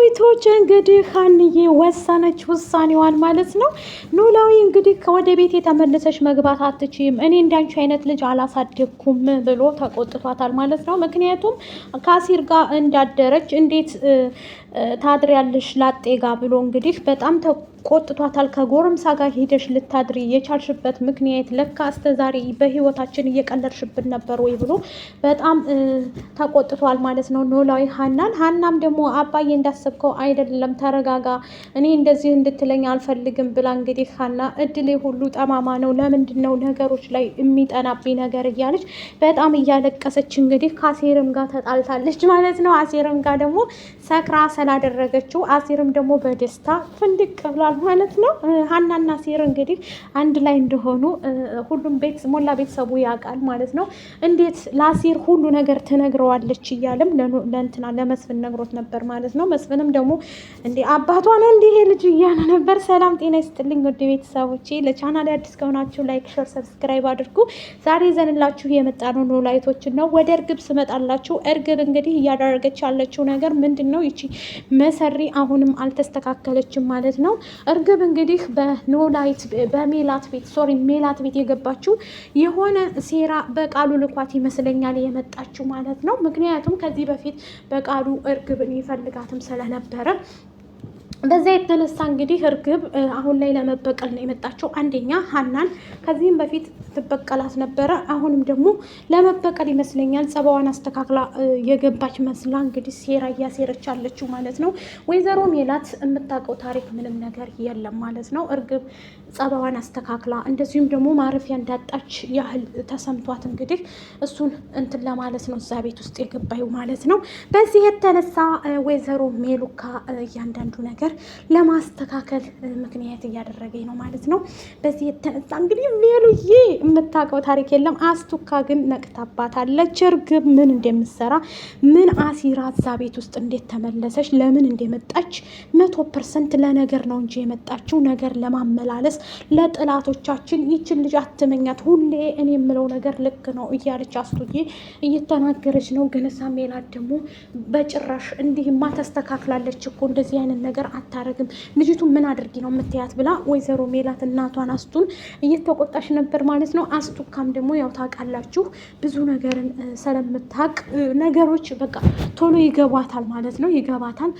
ኖላዊቶች እንግዲህ ሀንዬ ወሰነች ውሳኔዋን ማለት ነው። ኖላዊ እንግዲህ ወደ ቤት የተመለሰች መግባት አትችይም፣ እኔ እንዳንቺ አይነት ልጅ አላሳደግኩም ብሎ ተቆጥቷታል ማለት ነው። ምክንያቱም ከአሲር ጋር እንዳደረች እንዴት ታድሪያለሽ ላጤ ጋ ብሎ እንግዲህ በጣም ቆጥቷታል። ከጎረምሳ ጋር ሄደሽ ልታድሪ የቻልሽበት ምክንያት ለካ አስተዛሬ በህይወታችን እየቀለድሽብን ነበር ወይ ብሎ በጣም ተቆጥቷል ማለት ነው ኖላዊ ሀናም ደግሞ አባዬ እንዳሰብከው አይደለም ተረጋጋ፣ እኔ እንደዚህ እንድትለኝ አልፈልግም ብላ እንግዲህ ሀና እድሌ ሁሉ ጠማማ ነው፣ ለምንድን ነው ነገሮች ላይ የሚጠናብኝ ነገር እያለች በጣም እያለቀሰች እንግዲህ ከአሴርም ጋር ተጣልታለች ማለት ነው። አሴርም ጋር ደግሞ ሰክራ ስላደረገችው አሴርም ደግሞ በደስታ ፍንድቅ ብሏል ማለት ነው። ሀናና አሴር እንግዲህ አንድ ላይ እንደሆኑ ሁሉም ሞላ ቤተሰቡ ያውቃል ማለት ነው። እንዴት ለአሴር ሁሉ ነገር ትነግረዋለች እያለም ለእንትና ለመስፍን ነግሮት ነበር ማለት ነው። መስፍንም ደግሞ እንዴ አባቷ ነው እንዲህ ልጅ እያለ ነበር። ሰላም ጤና ይስጥልኝ ውድ ቤተሰቦቼ፣ ለቻናል አዲስ ከሆናችሁ ላይክ፣ ሼር፣ ሰብስክራይብ አድርጉ። ዛሬ ይዘንላችሁ የመጣ ነው ኖላዊቶችን ነው። ወደ እርግብ ስመጣላችሁ እርግብ እንግዲህ እያደረገች ያለችው ነገር ምንድን ነው? ይቺ መሰሪ አሁንም አልተስተካከለችም ማለት ነው። እርግብ እንግዲህ ሜላት ቤት የገባችው የሆነ ሴራ በቃሉ ልኳት ይመስለኛል የመጣችው ማለት ነው። ምክንያቱም ከዚህ በፊት በቃሉ እርግብን ይፈልጋትም ስለነበረ በዛ የተነሳ እንግዲህ እርግብ አሁን ላይ ለመበቀል ነው የመጣችው። አንደኛ ሀናን ከዚህም በፊት ትበቀላት ነበረ፣ አሁንም ደግሞ ለመበቀል ይመስለኛል ጸባዋን አስተካክላ የገባች መስላ እንግዲህ ሴራ እያሴረች አለችው ማለት ነው። ወይዘሮ ሜላት የምታውቀው ታሪክ ምንም ነገር የለም ማለት ነው። እርግብ ጸባዋን አስተካክላ እንደዚሁም ደግሞ ማረፊያ እንዳጣች ያህል ተሰምቷት እንግዲህ እሱን እንትን ለማለት ነው እዛ ቤት ውስጥ የገባዩ ማለት ነው። በዚህ የተነሳ ወይዘሮ ሜሉካ እያንዳንዱ ነገር ለማስተካከል ምክንያት እያደረገኝ ነው ማለት ነው። በዚህ የተነሳ እንግዲህ ሜሉዬ የምታውቀው ታሪክ የለም። አስቱካ ግን ነቅታባታለች። እርግብ ምን እንደምትሰራ ምን አሲራ እዛ ቤት ውስጥ እንዴት ተመለሰች፣ ለምን እንደመጣች 100% ለነገር ነው እንጂ የመጣችው ነገር ለማመላለስ ለጥላቶቻችን ይችን ልጅ አትመኛት፣ ሁሌ እኔ የምለው ነገር ልክ ነው እያለች አስቱዬ እየተናገረች ነው። ግን ሜላት ደግሞ በጭራሽ እንዲህማ ተስተካክላለች እኮ እንደዚህ አይነት ነገር አታረግም፣ ልጅቱ ምን አድርጊ ነው የምትያት ብላ ወይዘሮ ሜላት እናቷን አስቱን እየተቆጣሽ ነበር ማለት ነው። አስቱካም ደግሞ ያው ታውቃላችሁ ብዙ ነገርን ስለምታውቅ ነገሮች በቃ ቶሎ ይገባታል ማለት ነው፣ ይገባታል።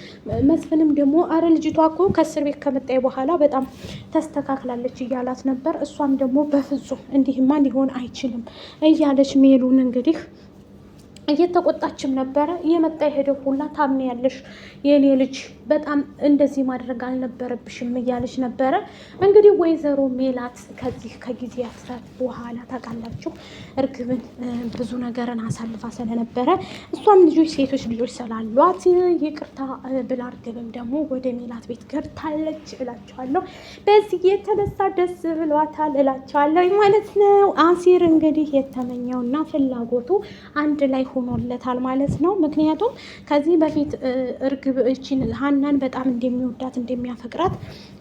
መስፍንም ደግሞ አረ ልጅቷ እኮ ከእስር ቤት ከመጣይ በኋላ በጣም ተስተካክላለች እያላት ነበር። እሷም ደግሞ በፍጹም እንዲህማ ሊሆን አይችልም እያለች ሜሉን እንግዲህ እየተቆጣችም ነበረ። የመጣ የሄደው ሁላ ታምኛለሽ የኔ ልጅ በጣም እንደዚህ ማድረግ አልነበረብሽም እያለች ነበረ። እንግዲህ ወይዘሮ ሜላት ከዚህ ከጊዜያት በኋላ ታውቃላችሁ እርግብን ብዙ ነገርን አሳልፋ ስለነበረ እሷም ሴቶች ልጆች ስላሏት ይቅርታ ብላ እርግብም ደግሞ ወደ ሜላት ቤት ገብታለች እላቸዋለሁ። በዚህ የተነሳ ደስ ብሏታል እላቸዋለሁ ማለት ነው። አሲር እንግዲህ የተመኘውና ፍላጎቱ አንድ ላይ ሆኖለታል ማለት ነው። ምክንያቱም ከዚህ በፊት እርግብ እቺን ሀናን በጣም እንደሚወዳት እንደሚያፈቅራት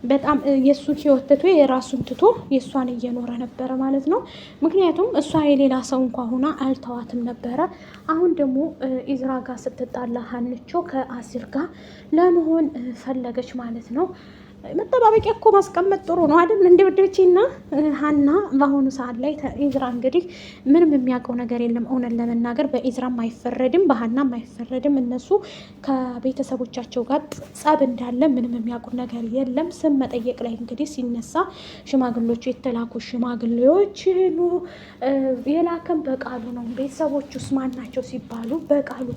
በጣም የእሱን ህይወት ትቶ የራሱን ትቶ የእሷን እየኖረ ነበረ ማለት ነው። ምክንያቱም እሷ የሌላ ሰው እንኳ ሆና አልተዋትም ነበረ። አሁን ደግሞ ኢዝራ ጋር ስትጣላ ሀንቾ ከአሲር ጋር ለመሆን ፈለገች ማለት ነው። መጠባበቂያ እኮ ማስቀመጥ ጥሩ ነው አይደል? እንደወደችና ሀና በአሁኑ ሰዓት ላይ ኢዝራ እንግዲህ ምንም የሚያውቀው ነገር የለም። እውነት ለመናገር በኢዝራም አይፈረድም፣ በሀናም አይፈረድም። እነሱ ከቤተሰቦቻቸው ጋር ጸብ እንዳለ ምንም የሚያውቁት ነገር የለም። ስም መጠየቅ ላይ እንግዲህ ሲነሳ ሽማግሌዎቹ የተላኩ ሽማግሌዎች የላከም በቃሉ ነው። ቤተሰቦቹ ውስጥ ማን ናቸው ሲባሉ በቃሉ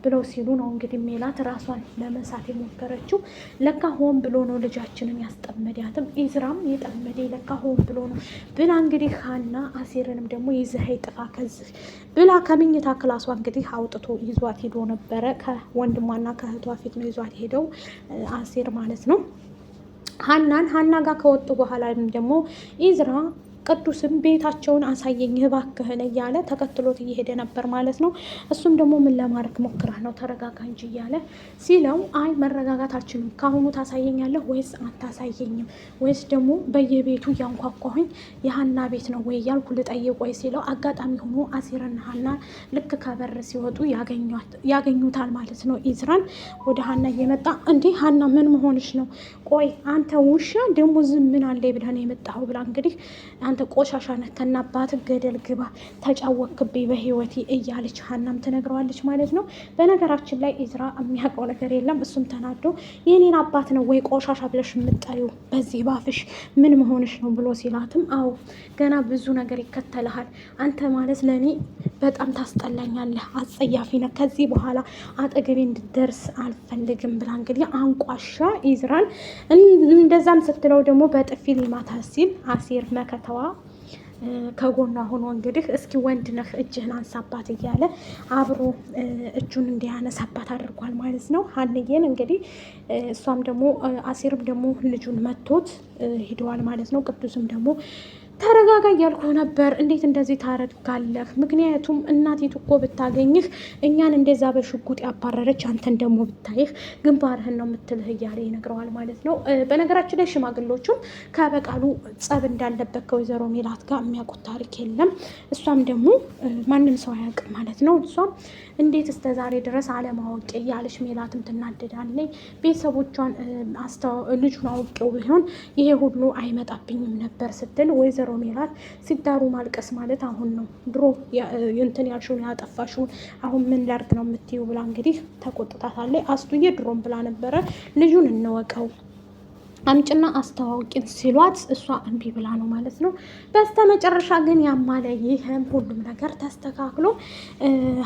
ብለው ሲሉ ነው እንግዲህ ሜላት ራሷን ለመሳት የሞከረችው። ለካ ሆን ብሎ ነው ልጃችንን ያስጠመዳትም ኢዝራም የጠመደ ለካ ሆን ብሎ ነው ብላ እንግዲህ ሀና አሴርንም ደግሞ ይዘህ ጥፋ ከዚህ ብላ ከምኝታ ክላሷ እንግዲህ አውጥቶ ይዟት ሄዶ ነበረ። ከወንድሟና ከእህቷ ፊት ነው ይዟት ሄደው አሴር ማለት ነው። ሀና ጋር ከወጡ በኋላ ደግሞ ኢዝራ ቅዱስም ቤታቸውን አሳየኝ እባክህን እያለ ተከትሎት እየሄደ ነበር ማለት ነው። እሱም ደግሞ ምን ለማድረግ ሞክረህ ነው ተረጋጋ እንጂ እያለ ሲለው አይ መረጋጋት አልችልም፣ ካሁኑ ታሳየኛለህ ወይስ አታሳየኝም? ወይስ ደግሞ በየቤቱ እያንኳኳሁኝ የሀና ቤት ነው ወይ እያልኩ ልጠይቅ ወይ ሲለው አጋጣሚ ሆኖ አሲርና ሀና ልክ ከበር ሲወጡ ያገኙታል ማለት ነው። ኢዝራን ወደ ሀና እየመጣ እንዴ ሀና ምን መሆንሽ ነው? ቆይ አንተ ውሻ ደግሞ ዝም ምን አለ ብለህ ነው የመጣኸው? ብላ እንግዲህ አንተ ቆሻሻ ነህ ከናባት ገደል ግባ ተጫወክብኝ በህይወቴ እያለች ሀናም ትነግረዋለች ማለት ነው። በነገራችን ላይ ኢዝራ የሚያውቀው ነገር የለም። እሱም ተናዶ የኔን አባት ነው ወይ ቆሻሻ ብለሽ የምጠሪው በዚህ ባፍሽ ምን መሆንሽ ነው ብሎ ሲላትም አዎ ገና ብዙ ነገር ይከተልሃል አንተ ማለት ለእኔ በጣም ታስጠላኛለህ፣ አጸያፊ ነህ፣ ከዚህ በኋላ አጠገቤ እንድደርስ አልፈልግም ብላ እንግዲህ አንቋሻ ኢዝራን እንደዛም ስትለው ደግሞ በጥፊ ሊማታ ሲል አሲር መከተዋ ከጎኗ ሆኖ እንግዲህ እስኪ ወንድ ነህ እጅህን አንሳባት እያለ አብሮ እጁን እንዲያነሳባት አድርጓል ማለት ነው። ሀንዬን እንግዲህ እሷም ደግሞ አሲርም ደግሞ ልጁን መቶት ሂደዋል ማለት ነው። ቅዱስም ደግሞ ተረጋጋ እያልኩ ነበር፣ እንዴት እንደዚህ ታረጋለህ? ምክንያቱም እናቲቱ እኮ ብታገኝህ እኛን እንደዛ በሽጉጥ ያባረረች አንተን ደግሞ ብታይህ ግንባርህን ነው የምትልህ እያለ ይነግረዋል ማለት ነው። በነገራችን ላይ ሽማግሎቹም ከበቃሉ ጸብ እንዳለበት ከወይዘሮ ሜላት ጋር የሚያውቁት ታሪክ የለም። እሷም ደግሞ ማንም ሰው አያውቅም ማለት ነው። እሷም እንዴት እስከ ዛሬ ድረስ አለማወቅ እያለች ሜላትም ትናደዳለች። ቤተሰቦቿን ልጁን አውቄው ቢሆን ይሄ ሁሉ አይመጣብኝም ነበር ስትል ወይዘሮ ሜላት ሲዳሩ ማልቀስ ማለት አሁን ነው፣ ድሮ እንትን ያልሽውን ያጠፋሽውን አሁን ምን ላድርግ ነው የምትይው ብላ እንግዲህ ተቆጥታታለች። አስቱዬ ድሮም ብላ ነበረ ልጁን እንወቀው አምጭና አስተዋውቂን ሲሏት እሷ እምቢ ብላ ነው ማለት ነው። በስተ መጨረሻ ግን ያማለ ይህም ሁሉም ነገር ተስተካክሎ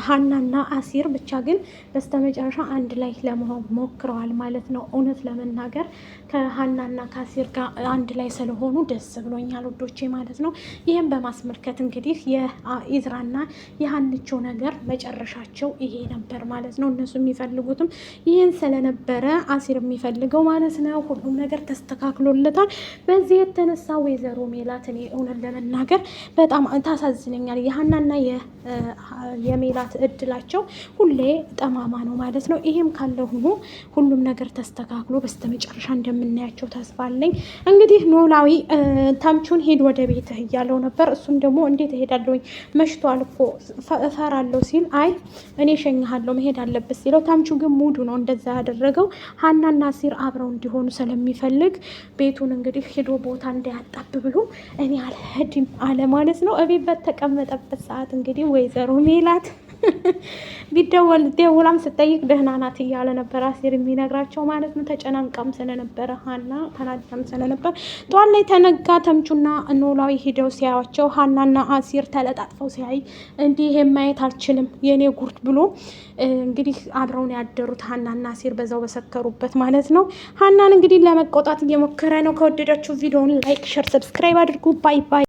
ሀናና አሲር ብቻ ግን በስተ መጨረሻ አንድ ላይ ለመሆን ሞክረዋል ማለት ነው። እውነት ለመናገር ከሀናና ከአሲር ጋር አንድ ላይ ስለሆኑ ደስ ብሎኛል ውዶቼ ማለት ነው። ይህም በማስመልከት እንግዲህ የኢዝራና የሀንቾ ነገር መጨረሻቸው ይሄ ነበር ማለት ነው። እነሱ የሚፈልጉትም ይህን ስለነበረ አሲር የሚፈልገው ማለት ነው ሁሉም ነገር ተስተካክሎለታል። በዚህ የተነሳ ወይዘሮ ሜላት እኔ እውነት ለመናገር በጣም ታሳዝነኛል። የሀናና የሜላት እድላቸው ሁሌ ጠማማ ነው ማለት ነው። ይሄም ካለ ሆኖ ሁሉም ነገር ተስተካክሎ በስተመጨረሻ እንደምናያቸው ተስፋ አለኝ። እንግዲህ ኖላዊ ተምቹን ሄድ ወደ ቤትህ እያለው ነበር። እሱም ደግሞ እንዴት እሄዳለሁኝ መሽቷል እኮ እፈራለሁ ሲል አይ እኔ ሸኝሃለሁ መሄድ አለበት ሲለው ተምቹ ግን ሙዱ ነው እንደዛ ያደረገው ሀናና አሲር አብረው እንዲሆኑ ስለሚፈልግ ቤቱን እንግዲህ ሄዶ ቦታ እንዳያጣብ ብሎ እኔ አልሄድም አለ ማለት ነው። እቤት በተቀመጠበት ሰዓት እንግዲህ ወይዘሮ ሜላት ደውላም ስጠይቅ ደህና ናት እያለ ነበር አሲር የሚነግራቸው ማለት ነው። ተጨናንቃም ስለነበረ ሀና ተናዳም ስለነበር ጠዋት ላይ ተነጋ። ተምቹና ኖላዊ ሂደው ሲያዩቸው ሀናና አሲር ተለጣጥፈው ሲያይ እንዲህ ማየት አልችልም የኔ ጉርድ ብሎ እንግዲህ አብረውን ያደሩት ሀናና አሲር በዛው በሰከሩበት ማለት ነው። ሀናን እንግዲህ ለመቆጣት እየሞከረ ነው። ከወደዳችሁ ቪዲዮውን ላይክ፣ ሸር፣ ሰብስክራይብ አድርጉ። ባይ ባይ።